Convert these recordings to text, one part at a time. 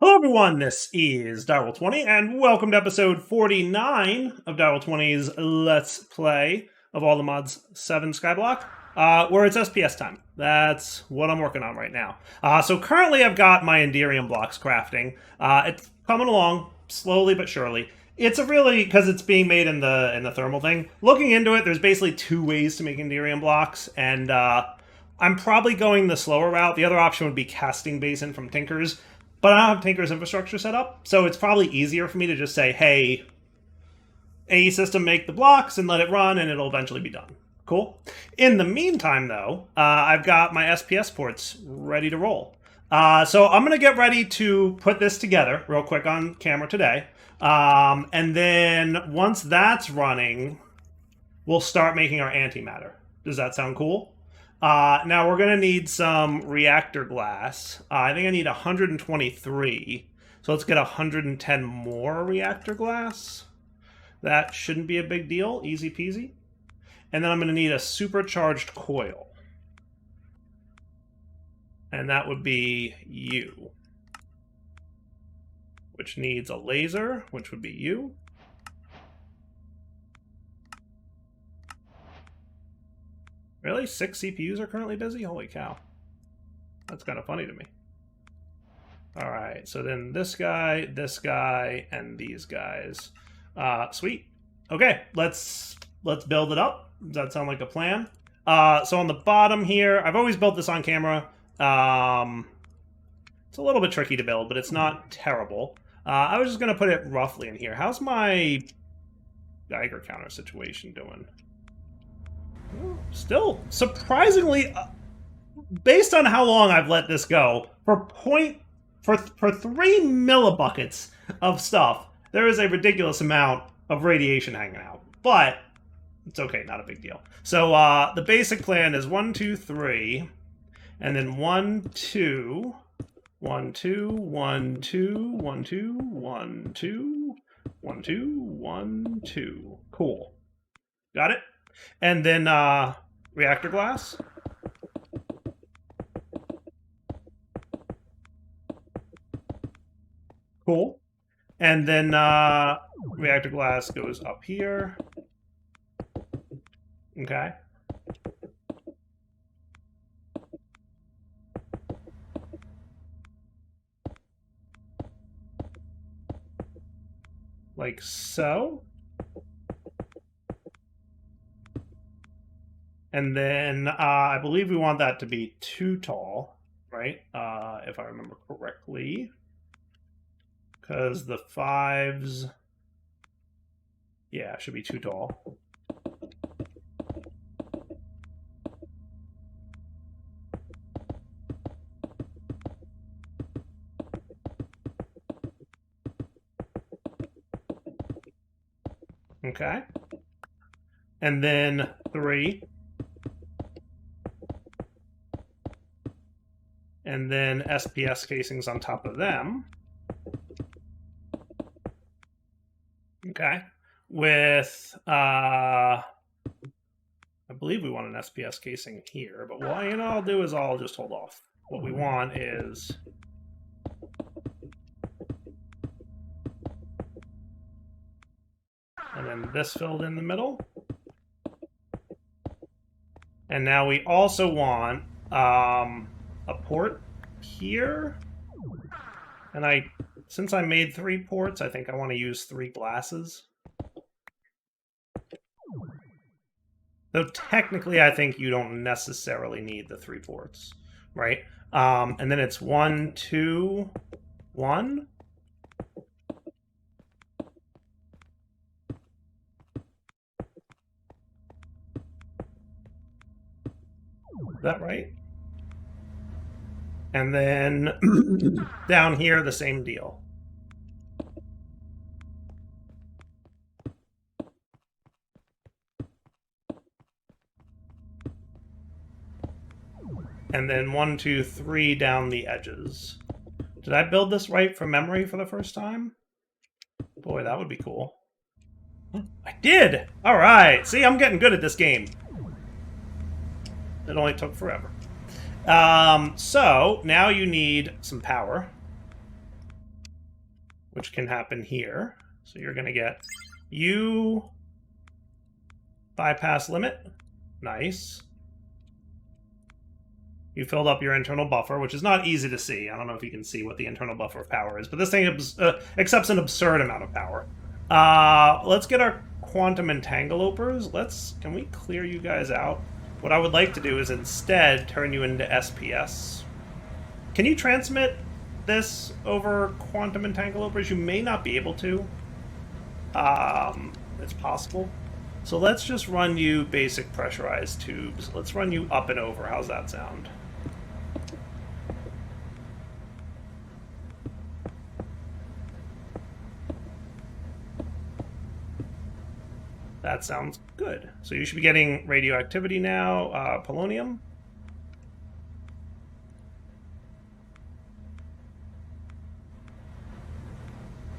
Hello everyone, this is Direwolf20, and welcome to episode 49 of Direwolf20's Let's Play of All the Mods 7 Skyblock, where it's SPS time. That's what I'm working on right now. So currently I've got my Enderium blocks crafting. It's coming along, slowly but surely. It's a really, because it's being made in the thermal thing, looking into it, there's basically two ways to make Enderium blocks, and I'm probably going the slower route. The other option would be casting basin from Tinkers. But I don't have Tinker's infrastructure set up, so it's probably easier for me to just say, hey, AE system, make the blocks and let it run, and it'll eventually be done. Cool. In the meantime, though, I've got my SPS ports ready to roll. So I'm going to get ready to put this together real quick on camera today. And then once that's running, we'll start making our antimatter. Does that sound cool? Now we're going to need some reactor glass. I think I need 123. So let's get 110 more reactor glass. That shouldn't be a big deal. Easy peasy. And then I'm going to need a supercharged coil. And that would be you. Which needs a laser, which would be you. Really? 6 CPUs are currently busy? Holy cow. That's kind of funny to me. Alright, so then this guy, and these guys. Sweet. Okay, let's build it up. Does that sound like a plan? So on the bottom here, I've always built this on camera. It's a little bit tricky to build, but it's not terrible. I was just going to put it roughly in here. How's my Geiger counter situation doing? Still, surprisingly, based on how long I've let this go, for 3 millibuckets of stuff, there is a ridiculous amount of radiation hanging out. But it's okay, not a big deal. So the basic plan is 1, 2, 3, and then 1, 2, 1, 2, 1, 2, 1, 2, 1, 2, 1, 2, 1, 2. Cool. Got it? And then reactor glass. Cool. And then reactor glass goes up here. Okay. Like so. And then I believe we want that to be too tall, right? If I remember correctly. Because the 5s, yeah, should be too tall. Okay. And then 3. And then SPS casings on top of them. Okay. With, I believe we want an SPS casing here, but what I'll do is I'll just hold off. What we want is and then this filled in the middle. And now we also want a port here. And since I made 3 ports, I think I want to use 3 glasses. Though technically, I think you don't necessarily need the 3 ports, right? And then it's 1, 2, 1. Is that right? And then down here, the same deal. And then 1, 2, 3 down the edges. Did I build this right from memory for the first time? Boy, that would be cool. I did! Alright, see, I'm getting good at this game. It only took forever. So, now you need some power. which can happen here. So you're going to get you bypass limit. Nice. You filled up your internal buffer, which is not easy to see. I don't know if you can see what the internal buffer of power is, but this thing accepts an absurd amount of power. Let's get our quantum entangleopers. Can we clear you guys out? What I would like to do is instead turn you into SPS. Can you transmit this over quantum entangleopers? You may not be able to. It's possible. So let's just run you basic pressurized tubes. Let's run you up and over. How's that sound? That sounds good. So you should be getting radioactivity now, polonium.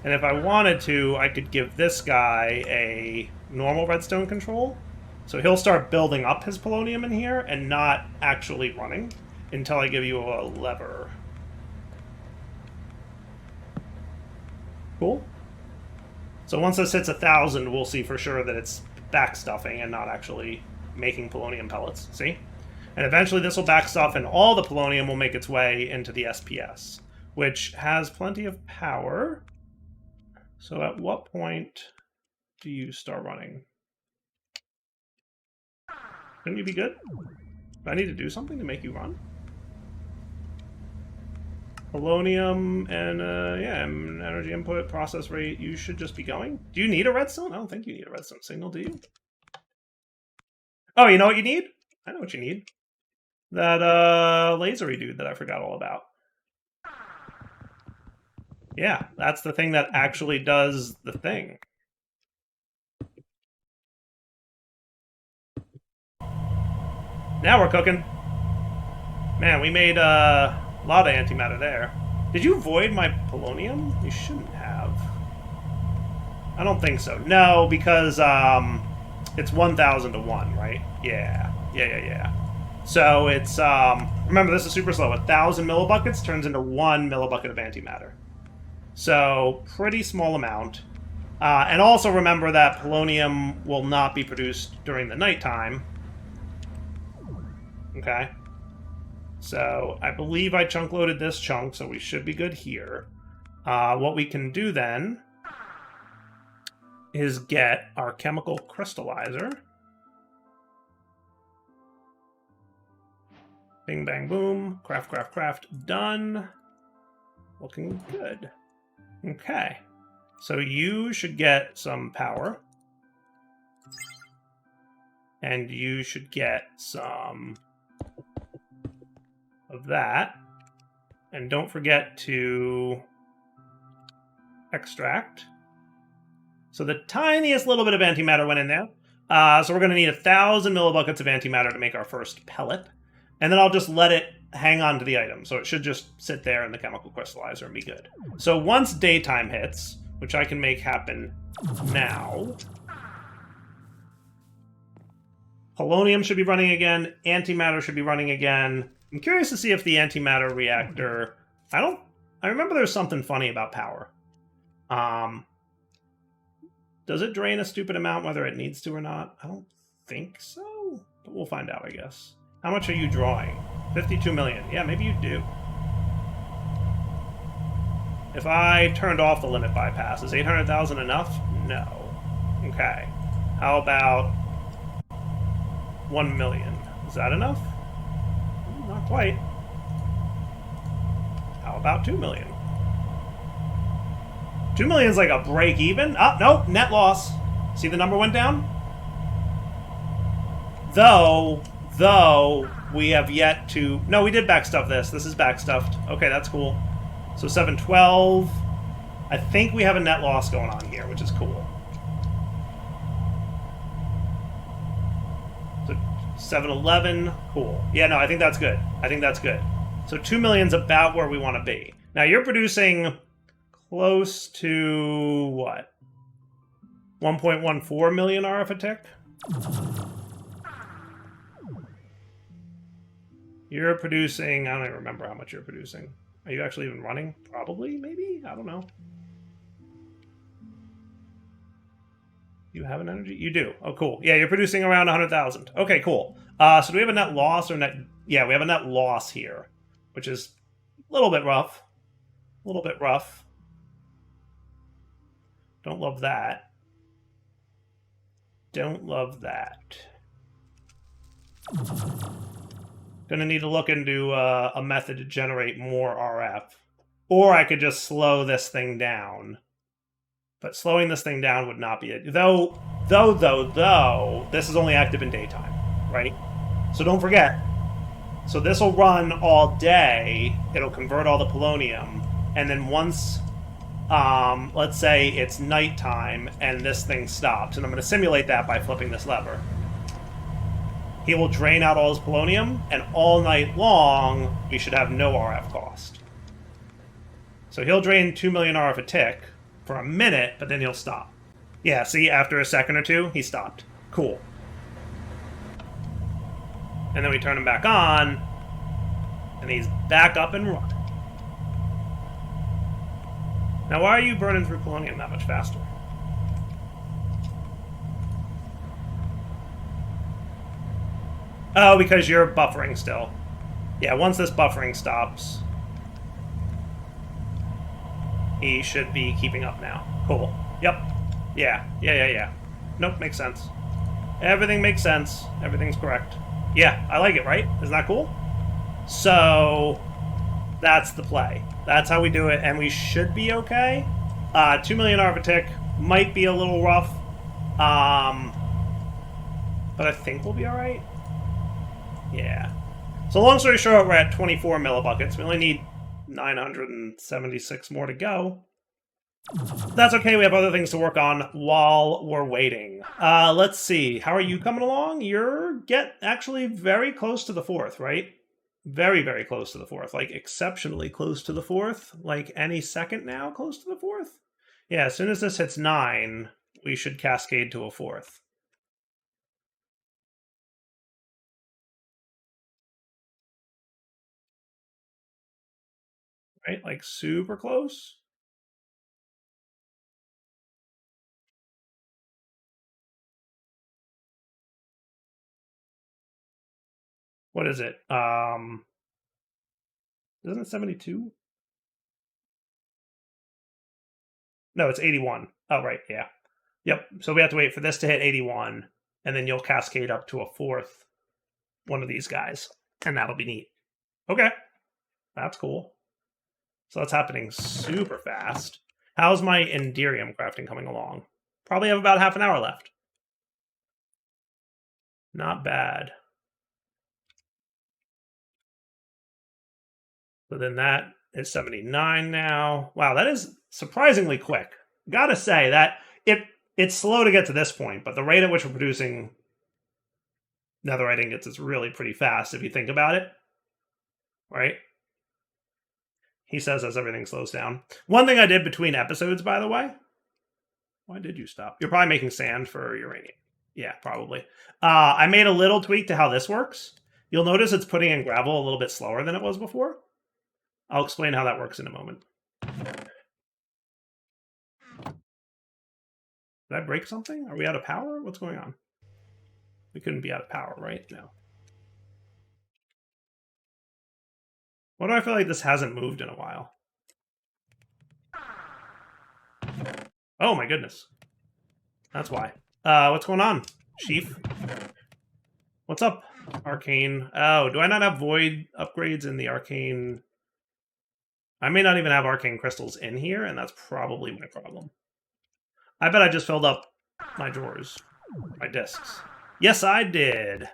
And if I wanted to, I could give this guy a normal redstone control. So he'll start building up his polonium in here and not actually running until I give you a lever. Cool. So once this hits 1,000, we'll see for sure that it's backstuffing and not actually making polonium pellets. See? And eventually this will backstuff and all the polonium will make its way into the SPS, which has plenty of power. So at what point do you start running? Couldn't you be good? Do I need to do something to make you run? Polonium and, yeah, energy input, process rate, you should just be going. Do you need a redstone? I don't think you need a redstone signal, do you? Oh, you know what you need? I know what you need. That, lasery dude that I forgot all about. Yeah, that's the thing that actually does the thing. Now we're cooking. Man, we made a lot of antimatter there. Did you void my polonium? You shouldn't have. I don't think so. No, because it's 1,000 to 1, right? Yeah. So it's, remember this is super slow. 1,000 millibuckets turns into 1 millibucket of antimatter. So, pretty small amount. And also remember that polonium will not be produced during the nighttime. Okay. So, I believe I chunk loaded this chunk, so we should be good here. What we can do then is get our chemical crystallizer. Bing, bang, boom. Craft, craft, craft. Done. Looking good. Okay. So you should get some power. And you should get some of that. And don't forget to extract. So the tiniest little bit of antimatter went in there. So we're going to need 1,000 millibuckets of antimatter to make our first pellet. And then I'll just let it hang on to the item. So it should just sit there in the chemical crystallizer and be good. So once daytime hits, which I can make happen now, polonium should be running again. Antimatter should be running again. I'm curious to see if the antimatter reactor... I remember there's something funny about power. Does it drain a stupid amount whether it needs to or not? I don't think so. But we'll find out, I guess. How much are you drawing? 52 million. Yeah, maybe you do. If I turned off the limit bypass, is 800,000 enough? No. Okay. How about 1 million? Is that enough? Not quite. How about 2 million? 2 million is like a break even. Oh, nope, net loss. See the number went down? Though we have yet to... No, we did backstuff this. This is backstuffed. Okay, that's cool. So 712. I think we have a net loss going on here, which is cool. So 711. Cool. Yeah, no, I think that's good. I think that's good. So 2 million's about where we want to be. Now, you're producing close to, what? 1.14 million RF a tick? You're producing... I don't even remember how much you're producing. Are you actually even running? Probably, maybe? I don't know. You have an energy? You do. Oh, cool. Yeah, you're producing around 100,000. Okay, cool. So do we have a net loss or net... Yeah, we have a net loss here, which is a little bit rough. A little bit rough. Don't love that. Don't love that. Gonna need to look into a method to generate more RF. Or I could just slow this thing down. But slowing this thing down would not be it. Though, this is only active in daytime, right? So don't forget. So this will run all day. It'll convert all the polonium. And then once, let's say it's nighttime and this thing stops. And I'm going to simulate that by flipping this lever. He will drain out all his polonium. And all night long, we should have no RF cost. So he'll drain 2 million RF a tick for a minute, but then he'll stop. Yeah, see, after a second or two, he stopped. Cool. And then we turn him back on, and he's back up and running. Now, why are you burning through polonium that much faster? Oh, because you're buffering still. Yeah, once this buffering stops, he should be keeping up now. Cool. Yep. Yeah. Nope, makes sense. Everything makes sense. Everything's correct. Yeah, I like it, right? Isn't that cool? So, that's the play. That's how we do it, and we should be okay. 2 million RF a tick might be a little rough. But I think we'll be alright. Yeah. So long story short, we're at 24 millibuckets. We only need 976 more to go. That's okay, we have other things to work on while we're waiting. Let's see, how are you coming along? You're actually very close to the fourth, right? Very, very close to the fourth. Like, exceptionally close to the fourth. Like, any second now, close to the fourth? Yeah, as soon as this hits 9, we should cascade to a fourth. Right, like, super close. What is it? Isn't it 72? No, it's 81. Oh, right, yeah. Yep, so we have to wait for this to hit 81, and then you'll cascade up to a fourth one of these guys, and that'll be neat. Okay, that's cool. So that's happening super fast. How's my Enderium crafting coming along? Probably have about half an hour left. Not bad. So then that is 79 now. Wow, that is surprisingly quick. Gotta say that it's slow to get to this point, but the rate at which we're producing netherite ingots is really pretty fast if you think about it. Right? He says as everything slows down. One thing I did between episodes, by the way. Why did you stop? You're probably making sand for uranium. Yeah, probably. I made a little tweak to how this works. You'll notice it's putting in gravel a little bit slower than it was before. I'll explain how that works in a moment. Did I break something? Are we out of power? What's going on? We couldn't be out of power, right? No. Why do I feel like this hasn't moved in a while? Oh my goodness. That's why. What's going on, Chief? What's up, Arcane? Oh, do I not have void upgrades in the Arcane? I may not even have Arcane crystals in here, and that's probably my problem. I bet I just filled up my drawers, my discs. Yes, I did.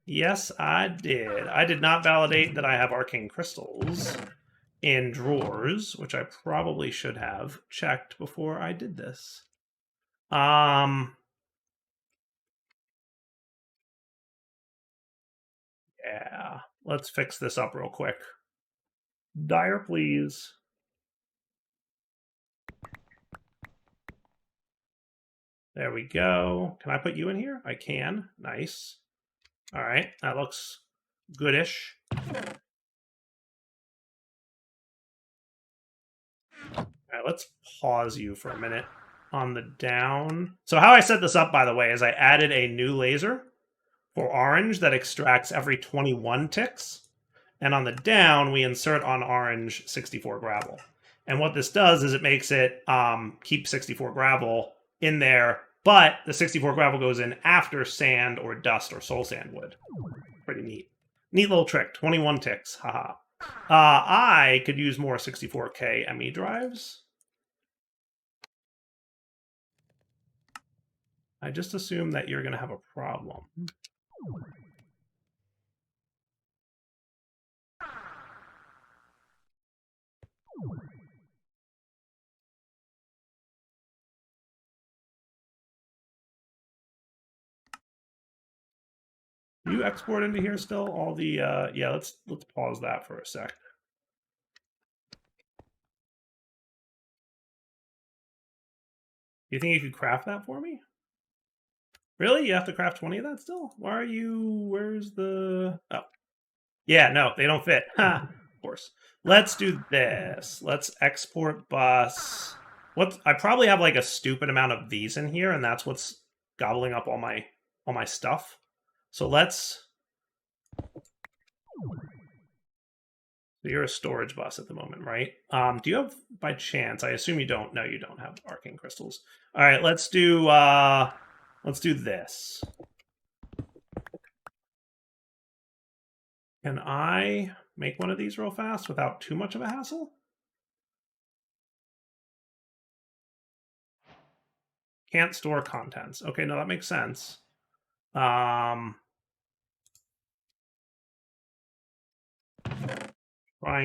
Yes, I did. I did not validate that I have Arcane crystals in drawers, which I probably should have checked before I did this. Yeah, let's fix this up real quick. Dyer, please. There we go. Can I put you in here? I can. Nice. All right, that looks goodish. All right, let's pause you for a minute. on the down. So how I set this up, by the way, is I added a new laser for orange that extracts every 21 ticks. And on the down, we insert on orange 64 gravel. And what this does is it makes it keep 64 gravel in there, but the 64 gravel goes in after sand or dust or soul sand would. Pretty neat. Neat little trick. 21 ticks. Haha. I could use more 64K ME drives. I just assume that you're going to have a problem. Do you export into here still? All the yeah, let's pause that for a sec. You think you could craft that for me? Really? You have to craft 20 of that still? Why are you... Where's the... Oh. Yeah, no, they don't fit. Ha! Of course. Let's do this. Let's export bus. I probably have like a stupid amount of these in here, and that's what's gobbling up all my stuff. So let's... So you're a storage bus at the moment, right? Do you have, by chance, I assume you don't. No, you don't have arcane crystals. All right, let's do this. Can I make one of these real fast without too much of a hassle? Can't store contents. Okay, no, that makes sense. Trying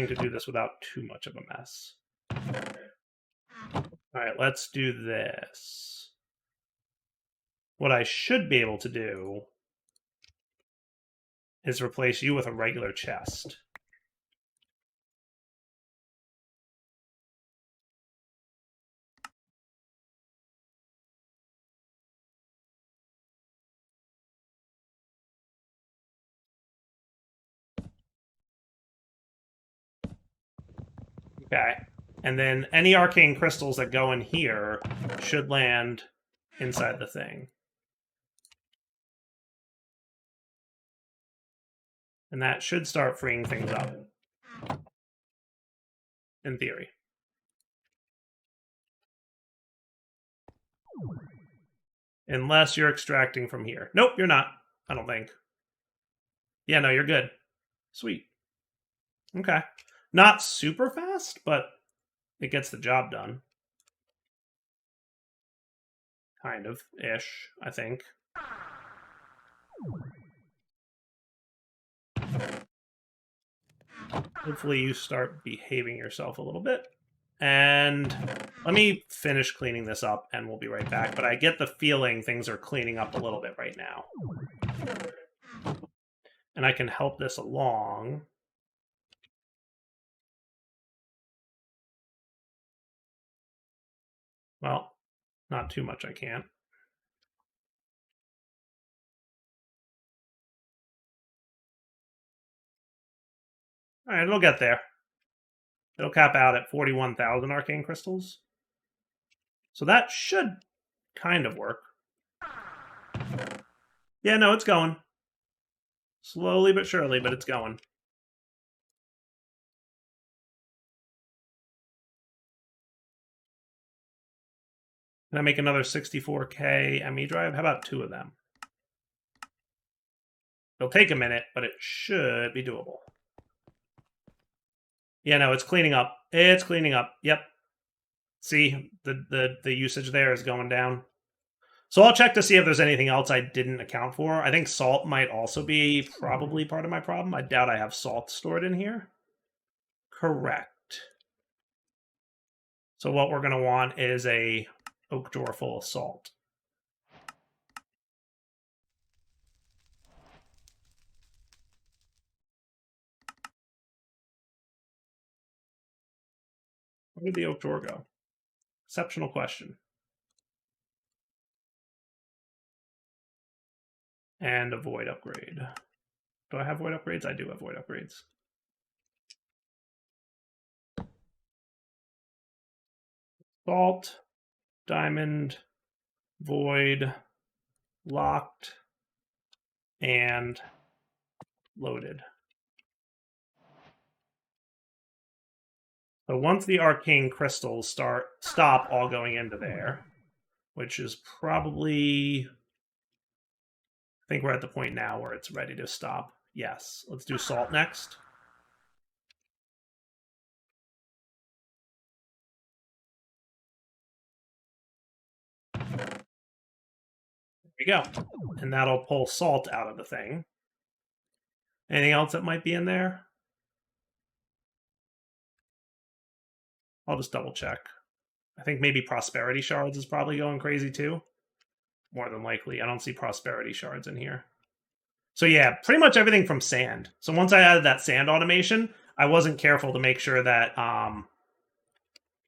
to do this without too much of a mess. All right, let's do this. What I should be able to do is replace you with a regular chest. Okay. And then any arcane crystals that go in here should land inside the thing. And that should start freeing things up. In theory. Unless you're extracting from here. Nope, you're not. I don't think. Yeah, no, you're good. Sweet. Okay. Not super fast, but it gets the job done. Kind of ish, I think. Hopefully you start behaving yourself a little bit. And let me finish cleaning this up and we'll be right back. But I get the feeling things are cleaning up a little bit right now. And I can help this along. Well, not too much I can't. All right, it'll get there. It'll cap out at 41,000 arcane crystals. So that should kind of work. Yeah, no, it's going. Slowly but surely, but it's going. Can I make another 64K ME drive? How about 2 of them? It'll take a minute, but it should be doable. Yeah, no, it's cleaning up. It's cleaning up. Yep. See, the usage there is going down. So I'll check to see if there's anything else I didn't account for. I think salt might also be probably part of my problem. I doubt I have salt stored in here. Correct. So what we're going to want is a oak drawer full of salt. Where did the oak drawer go? Exceptional question. And a void upgrade. Do I have void upgrades? I do have void upgrades. Salt. diamond, void, locked, and loaded. So once the arcane crystals stop all going into there, which is probably, I think we're at the point now where it's ready to stop. Yes, let's do salt next. There we go. And that'll pull salt out of the thing. Anything else that might be in there? I'll just double check. I think maybe prosperity shards is probably going crazy too. More than likely. I don't see prosperity shards in here. So yeah, pretty much everything from sand. So once I added that sand automation, I wasn't careful to make sure that,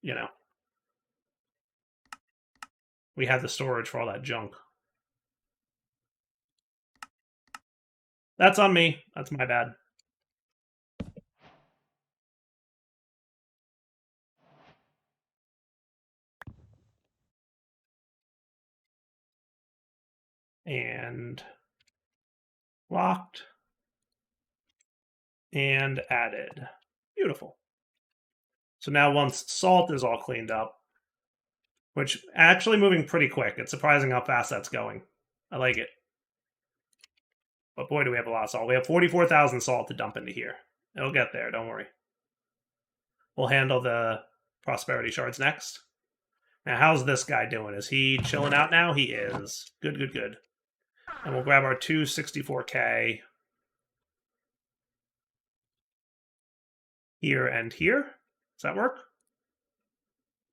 you know, we had the storage for all that junk. That's on me. That's my bad. And locked. And added. Beautiful. So now once salt is all cleaned up, which actually moving pretty quick. It's surprising how fast that's going. I like it. But boy, do we have a lot of salt. We have 44,000 salt to dump into here. It'll get there, don't worry. We'll handle the prosperity shards next. Now, how's this guy doing? Is he chilling out now? He is. Good, good, good. And we'll grab our 264K here and here. Does that work?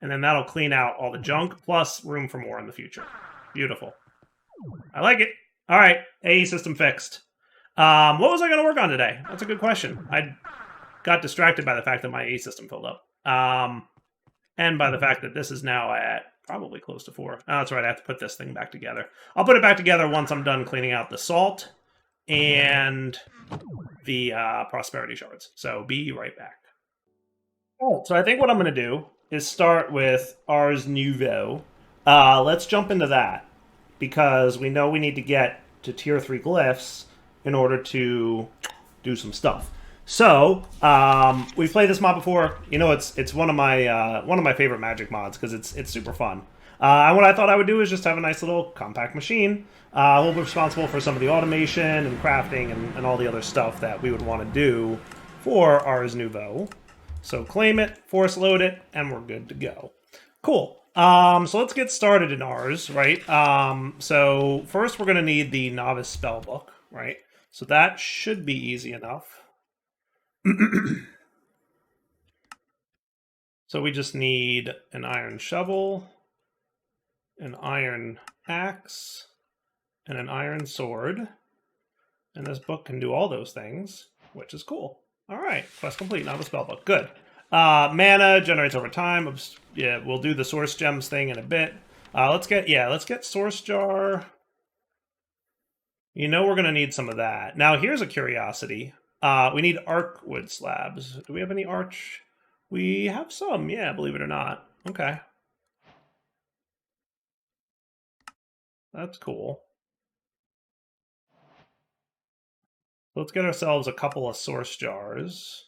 And then that'll clean out all the junk, plus room for more in the future. Beautiful. I like it. All right, AE system fixed. What was I going to work on today? That's a good question. I got distracted by the fact that my AE system filled up. And by the fact that this is now at probably close to 4. Oh, that's right, I have to put this thing back together. I'll put it back together once I'm done cleaning out the salt and the prosperity shards. So be right back. Oh, so I think what I'm going to do is start with Ars Nouveau. Let's jump into that, because we know we need to get to tier 3 glyphs in order to do some stuff. So we've played this mod before. You know, it's one of my favorite Magic mods because it's super fun. And what I thought I would do is just have a nice little compact machine. We'll be responsible for some of the automation and crafting and all the other stuff that we would want to do for Ars Nouveau. So claim it, force load it, and we're good to go. Cool. So let's get started in ours, right? So first we're going to need the novice spellbook, right? So that should be easy enough. So we just need an iron shovel, an iron axe, and an iron sword. And this book can do all those things, which is cool. All right, quest complete, novice spellbook. Good. Mana generates over time. Yeah, we'll do the source gems thing in a bit. Let's get source jar. You know we're gonna need some of that. Now here's a curiosity. We need arc wood slabs. Do we have any arch? We have some, yeah, believe it or not. Okay. That's cool. Let's get ourselves a couple of source jars.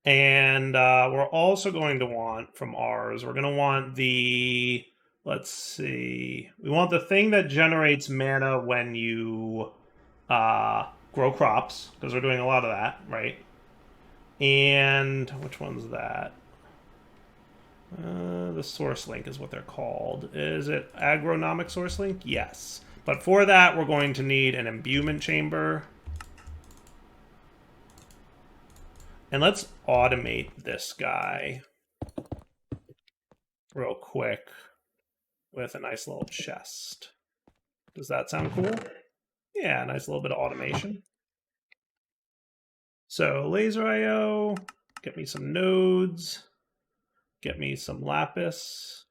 And we're also going to want from ours, we're going to want the, let's see, we want the thing that generates mana when you grow crops, because we're doing a lot of that, right? And which one's that? The source link is what they're called. Is it agronomic source link? Yes. But for that, we're going to need an imbuement chamber. And let's automate this guy real quick with a nice little chest. Does that sound cool? Yeah, nice little bit of automation. So laser IO, get me some nodes, get me some lapis.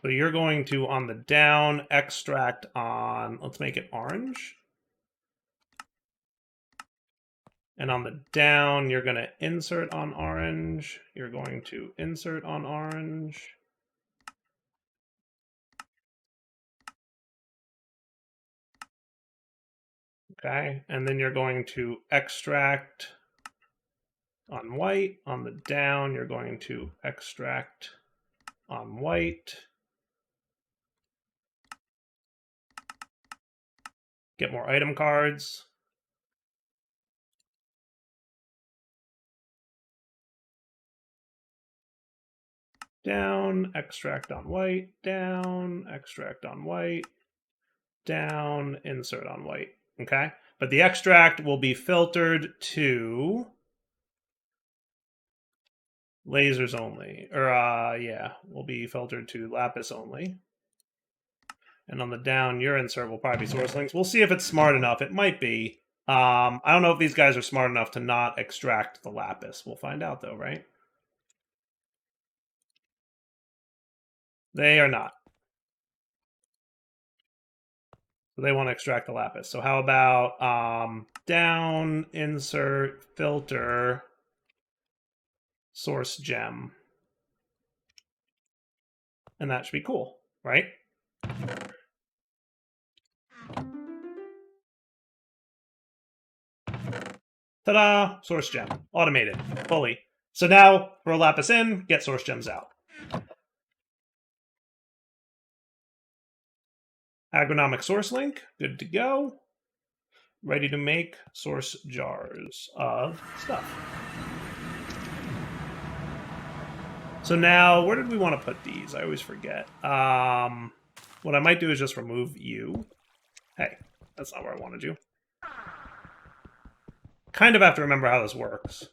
So you're going to, on the down, extract on, let's make it orange. And on the down, you're going to insert on orange. You're going to insert on orange. Okay, and then you're going to extract on white. On the down, you're going to extract on white. Get more item cards. Down, extract on white, down, extract on white, down, insert on white. Okay, but the extract will be filtered to lasers only, or yeah, will be filtered to lapis only. And on the down, your insert will probably be source links. We'll see if it's smart enough. It might be. I don't know if these guys are smart enough to not extract the lapis. We'll find out though, right? They are not. So they want to extract the lapis. So how about down, insert, filter, source gem. And that should be cool, right? Ta-da! Source gem. Automated. Fully. So now, throw lapis in, get source gems out. Agronomic source link. Good to go. Ready to make source jars of stuff. So now, where did we want to put these? I always forget. What I might do is just remove you. Hey, that's not where I want to do. Kind of have to remember how this works.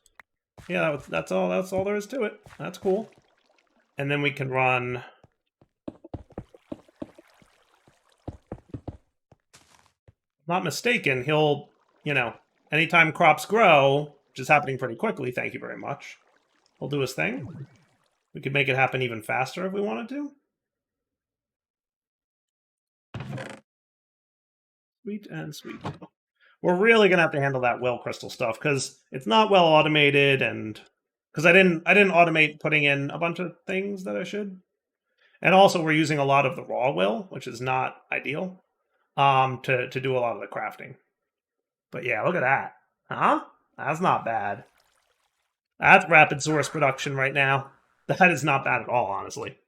Yeah, that's all there is to it. That's cool. And then we can run... Not mistaken, he'll, anytime crops grow, which is happening pretty quickly, thank you very much, he'll do his thing. We could make it happen even faster if we wanted to. Sweet and sweet. We're really going to have to handle that will crystal stuff, because it's not well automated, and because I didn't automate putting in a bunch of things that I should. And also, we're using a lot of the raw will, which is not ideal. To do a lot of the crafting. But yeah, look at that. Huh? That's not bad. That's rapid source production right now. That is not bad at all, honestly.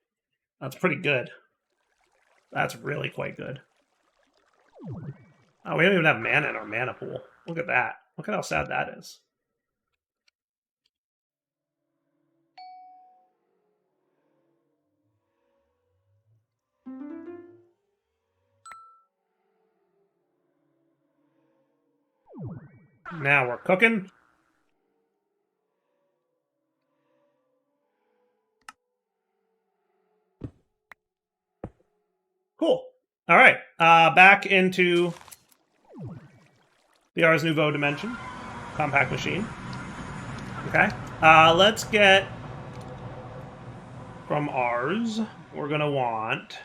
That's pretty good. That's really quite good. Oh, we don't even have mana in our mana pool. Look at that. Look at how sad that is. Now we're cooking. Cool. All right. Back into the Ars Nouveau dimension. Compact machine. Okay. Let's get from Ars. We're going to want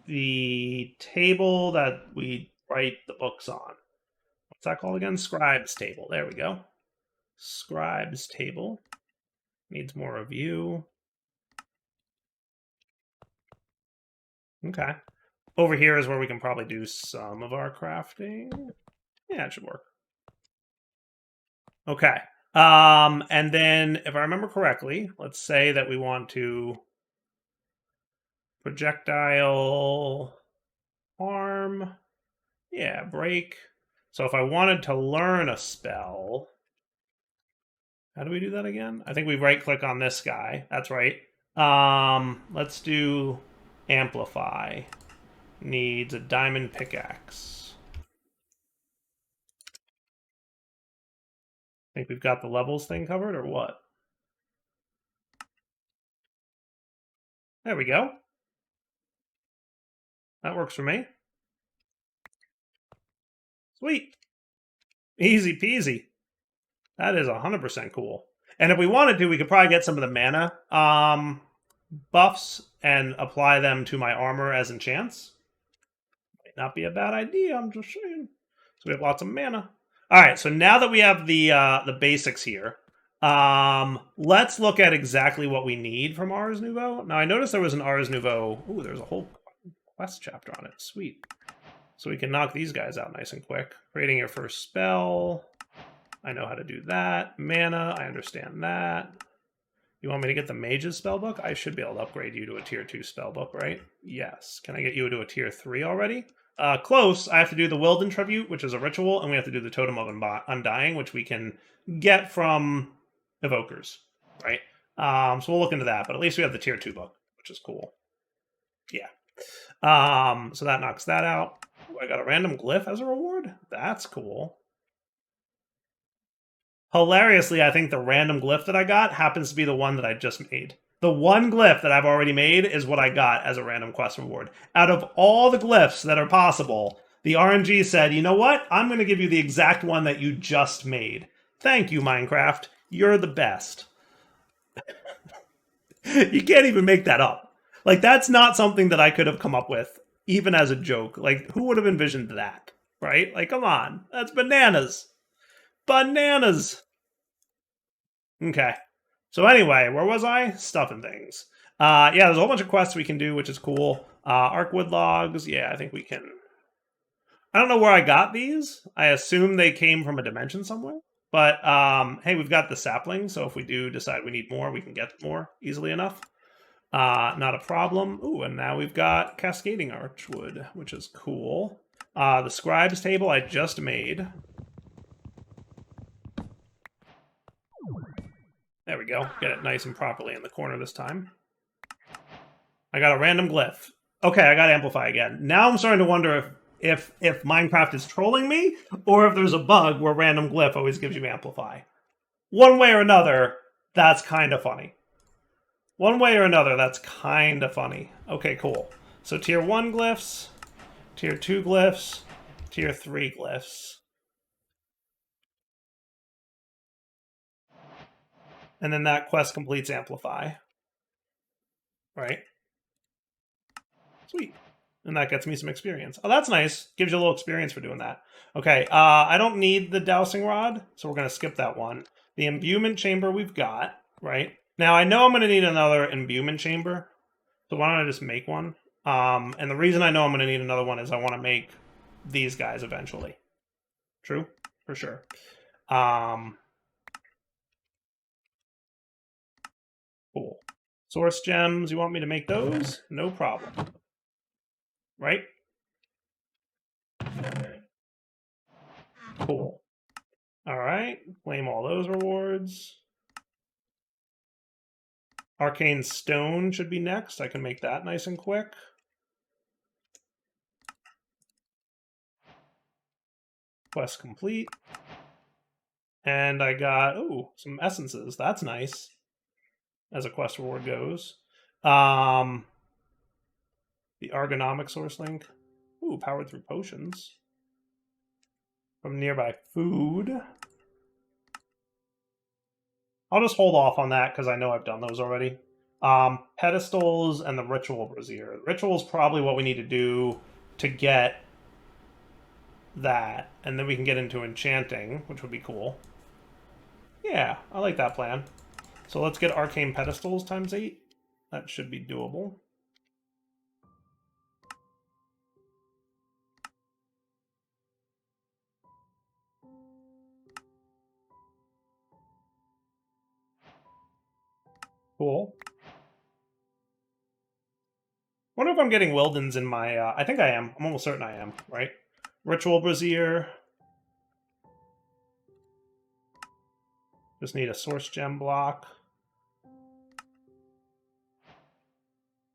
the table that we write the books on. What's that called again? Scribes table. There we go. Scribes table. Needs more review. Okay. Over here is where we can probably do some of our crafting. Yeah, it should work. Okay. And then, if I remember correctly, let's say that we want to projectile arm. Yeah, break. So if I wanted to learn a spell, how do we do that again? I think we right-click on this guy. That's right. Let's do amplify. Needs a diamond pickaxe. Think we've got the levels thing covered, or what? There we go. That works for me. Sweet. Easy peasy. That is 100% cool. And if we wanted to, we could probably get some of the mana buffs and apply them to my armor as enchants. Might not be a bad idea, I'm just saying. So we have lots of mana. All right, so now that we have the basics here, let's look at exactly what we need from Ars Nouveau. Now, I noticed there was an Ars Nouveau. Ooh, there's a whole quest chapter on it. Sweet. So we can knock these guys out nice and quick. Creating your first spell. I know how to do that. Mana, I understand that. You want me to get the Mage's spellbook? I should be able to upgrade you to a tier 2 spellbook, right? Yes. Can I get you to a tier 3 already? Close. I have to do the Wilden Tribute, which is a ritual, and we have to do the Totem of Undying, which we can get from Evokers, right? So we'll look into that, but at least we have the tier 2 book, which is cool. Yeah. So that knocks that out. Ooh, I got a random glyph as a reward? That's cool. Hilariously, I think the random glyph that I got happens to be the one that I just made. The one glyph that I've already made is what I got as a random quest reward. Out of all the glyphs that are possible, the RNG said, you know what? I'm going to give you the exact one that you just made. Thank you, Minecraft. You're the best. You can't even make that up. Like, that's not something that I could have come up with, even as a joke. Like, who would have envisioned that? Right? Like, come on. That's bananas. Bananas. Okay. So anyway, where was I? Stuffing things. Yeah, there's a whole bunch of quests we can do, which is cool. Arkwood logs. Yeah, I think we can. I don't know where I got these. I assume they came from a dimension somewhere. But, hey, we've got the sapling, so if we do decide we need more, we can get more easily enough. Not a problem. Ooh, and now we've got Cascading Archwood, which is cool. The Scribe's Table I just made. There we go. Get it nice and properly in the corner this time. I got a random glyph. Okay, I got Amplify again. Now I'm starting to wonder if Minecraft is trolling me, or if there's a bug where random glyph always gives you Amplify. One way or another, that's kind of funny. One way or another, that's kind of funny. Okay, cool. So tier 1 glyphs, tier 2 glyphs, tier 3 glyphs. And then that quest completes Amplify. Right? Sweet. And that gets me some experience. Oh, that's nice. Gives you a little experience for doing that. Okay, I don't need the Dowsing Rod, so we're going to skip that one. The Imbuement Chamber we've got, right? Now, I know I'm going to need another Imbuement Chamber, so why don't I just make one? And the reason I know I'm going to need another one is I want to make these guys eventually. True? For sure. Cool. Source gems, you want me to make those? No problem. Right? Cool. All right. Claim all those rewards. Arcane Stone should be next. I can make that nice and quick. Quest complete. And I got, ooh, some essences. That's nice. As a quest reward goes. The Ergonomic Source Link. Ooh, powered through potions. From nearby food. I'll just hold off on that because I know I've done those already. Pedestals and the Ritual Brazier. Ritual is probably what we need to do to get that. And then we can get into enchanting, which would be cool. Yeah, I like that plan. So let's get Arcane Pedestals times 8. That should be doable. Cool. Wonder if I'm getting Wildens in my... I think I am. I'm almost certain I am, right? Ritual Brazier. Just need a Source Gem block.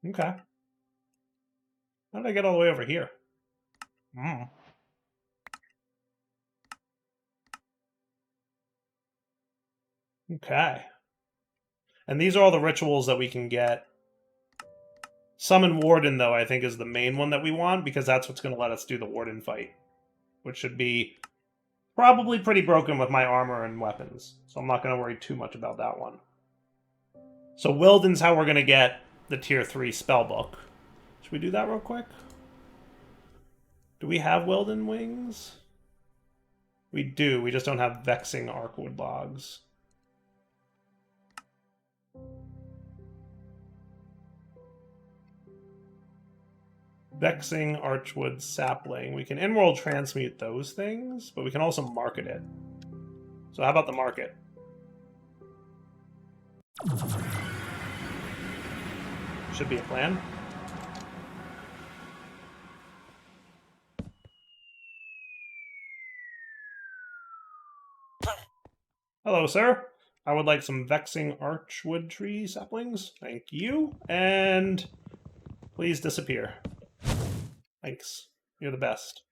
Okay. How did I get all the way over here? Okay. And these are all the rituals that we can get. Summon Warden, though, I think is the main one that we want, because that's what's going to let us do the Warden fight. Which should be probably pretty broken with my armor and weapons. So I'm not going to worry too much about that one. So Wilden's how we're going to get the tier 3 spellbook. Should we do that real quick? Do we have Wilden wings? We do. We just don't have vexing arcwood logs. Vexing archwood sapling. We can in-world transmute those things, but we can also market it. So how about the market? Should be a plan. Hello, sir. I would like some vexing archwood tree saplings. Thank you. And please disappear. Thanks. You're the best.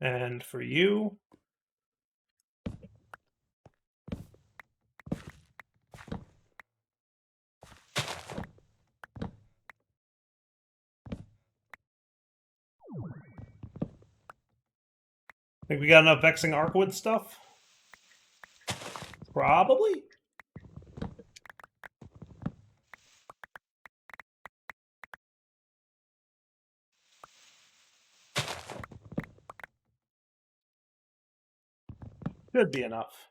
And for you, think we got enough vexing arcwood stuff? Probably. Should be enough.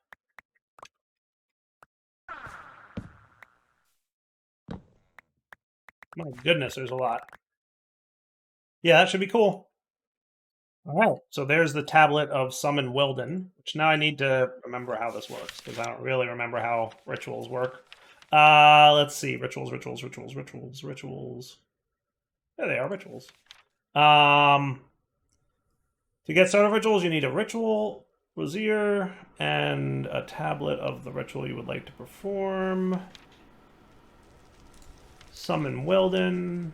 My goodness, there's a lot. Yeah, that should be cool. All right, so there's the tablet of Summon Wilden, which now I need to remember how this works, because I don't really remember how rituals work. Let's see, rituals. There they are, rituals. To get started rituals, you need a ritual, brazier, and a tablet of the ritual you would like to perform. Summon Wilden.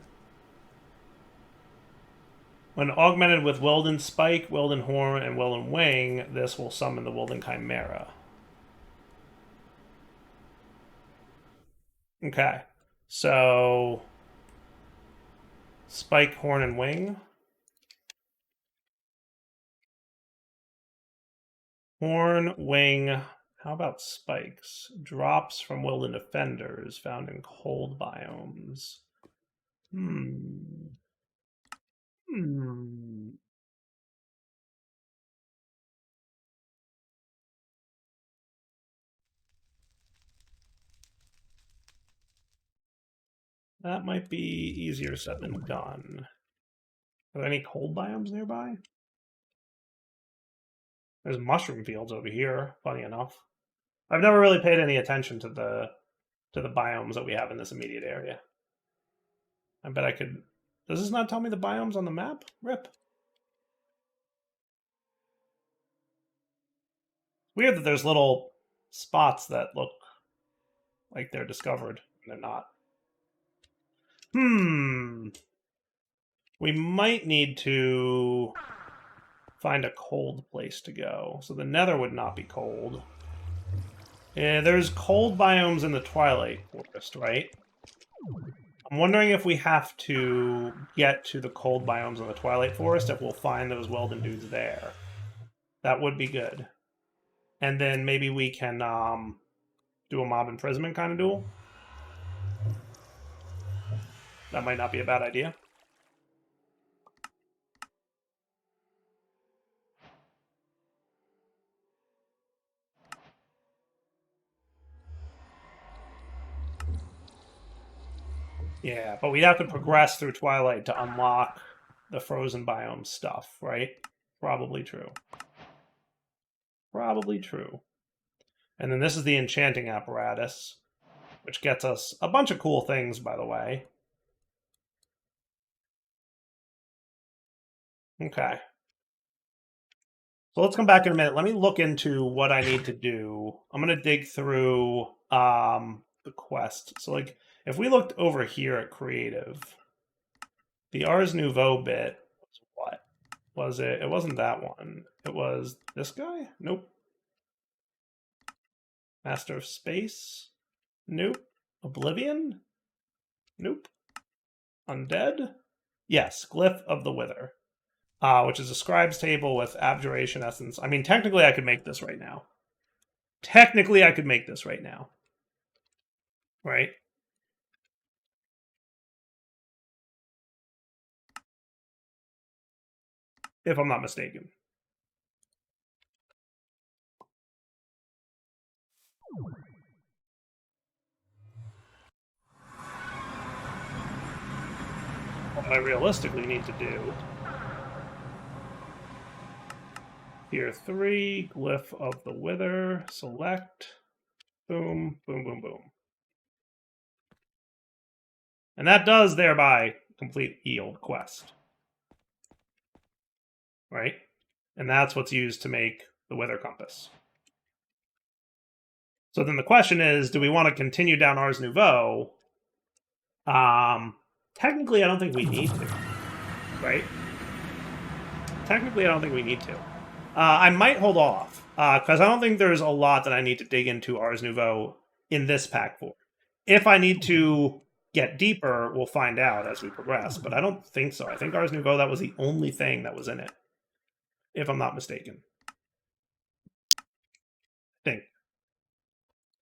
When augmented with Wilden Spike, Wilden Horn, and Wilden Wing, this will summon the Wilden Chimera. Okay, so Spike, Horn, and Wing. Horn, Wing, how about spikes? Drops from Wilden Defenders found in cold biomes. That might be easier said than done. Are there any cold biomes nearby? There's mushroom fields over here, funny enough. I've never really paid any attention to the biomes that we have in this immediate area. I bet I could... Does this not tell me the biomes on the map? Rip. Weird that there's little spots that look like they're discovered, and they're not. We might need to find a cold place to go. So the nether would not be cold. Yeah, there's cold biomes in the Twilight Forest, right? I'm wondering if we have to get to the cold biomes in the Twilight Forest, if we'll find those Weldon dudes there. That would be good. And then maybe we can do a mob imprisonment kind of duel. That might not be a bad idea. Yeah, but we'd have to progress through Twilight to unlock the frozen biome stuff, right? Probably true. Probably true. And then this is the enchanting apparatus, which gets us a bunch of cool things, by the way. Okay. So let's come back in a minute. Let me look into what I need to do. I'm going to dig through the quest. So, like, if we looked over here at creative, the Ars Nouveau bit was what? Was it? It wasn't that one. It was this guy? Nope. Master of Space? Nope. Oblivion? Nope. Undead? Yes, Glyph of the Wither. Which is a scribe's table with abjuration essence. I mean, technically I could make this right now. right? If I'm not mistaken. What I realistically need to do, Tier 3, Glyph of the Wither, select, boom, boom, boom, boom. And that does thereby complete Yield quest. Right? And that's what's used to make the Wither Compass. So then the question is, do we want to continue down Ars Nouveau? Technically, I don't think we need to. Right? Technically, I don't think we need to. I might hold off, because I don't think there's a lot that I need to dig into Ars Nouveau in this pack for. If I need to get deeper, we'll find out as we progress, but I don't think so. I think Ars Nouveau, that was the only thing that was in it, if I'm not mistaken. I think.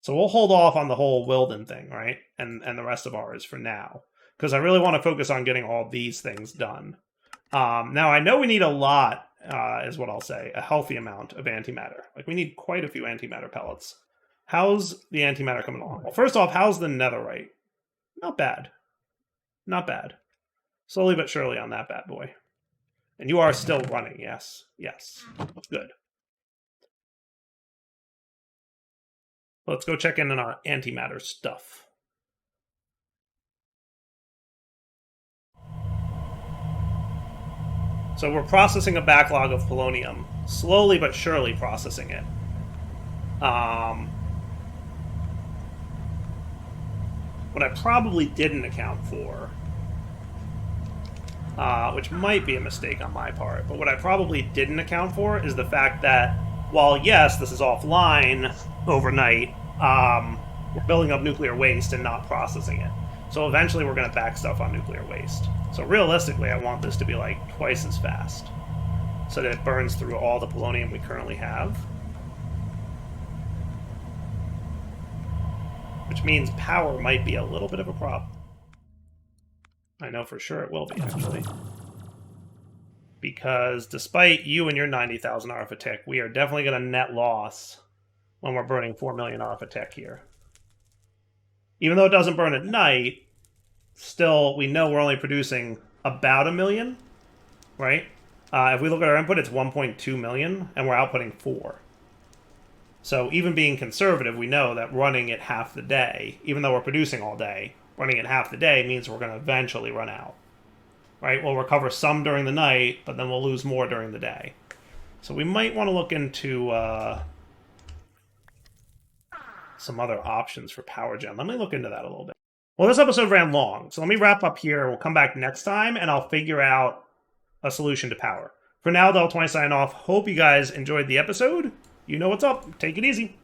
So we'll hold off on the whole Wilden thing, right? And the rest of ours for now, because I really want to focus on getting all these things done. Now, I know we need a lot, is what I'll say, a healthy amount of antimatter. Like, we need quite a few antimatter pellets. How's the antimatter coming along? Well, first off, how's the netherite? Not bad. Not bad. Slowly but surely on that bad boy. And you are still running, yes. Yes. Good. Let's go check in on our antimatter stuff. So we're processing a backlog of polonium. Slowly but surely processing it. What I probably didn't account for, which might be a mistake on my part, but what I probably didn't account for is the fact that while, yes, this is offline overnight, we're building up nuclear waste and not processing it. So eventually we're going to back stuff on nuclear waste. So realistically, I want this to be like twice as fast so that it burns through all the polonium we currently have. Which means power might be a little bit of a problem. I know for sure it will be, actually. Because despite you and your 90,000 ARFA tick, we are definitely going to net loss when we're burning 4 million ARFA tick here. Even though it doesn't burn at night, still, we know we're only producing about 1 million, right? If we look at our input, it's 1.2 million, and we're outputting 4. So even being conservative, we know that running it half the day, even though we're producing all day, running it half the day means we're going to eventually run out. Right? We'll recover some during the night, but then we'll lose more during the day. So we might want to look into some other options for power gen. Let me look into that a little bit. Well, this episode ran long, so let me wrap up here. We'll come back next time, and I'll figure out a solution to power. For now, Del20 signing off. Hope you guys enjoyed the episode. You know what's up. Take it easy.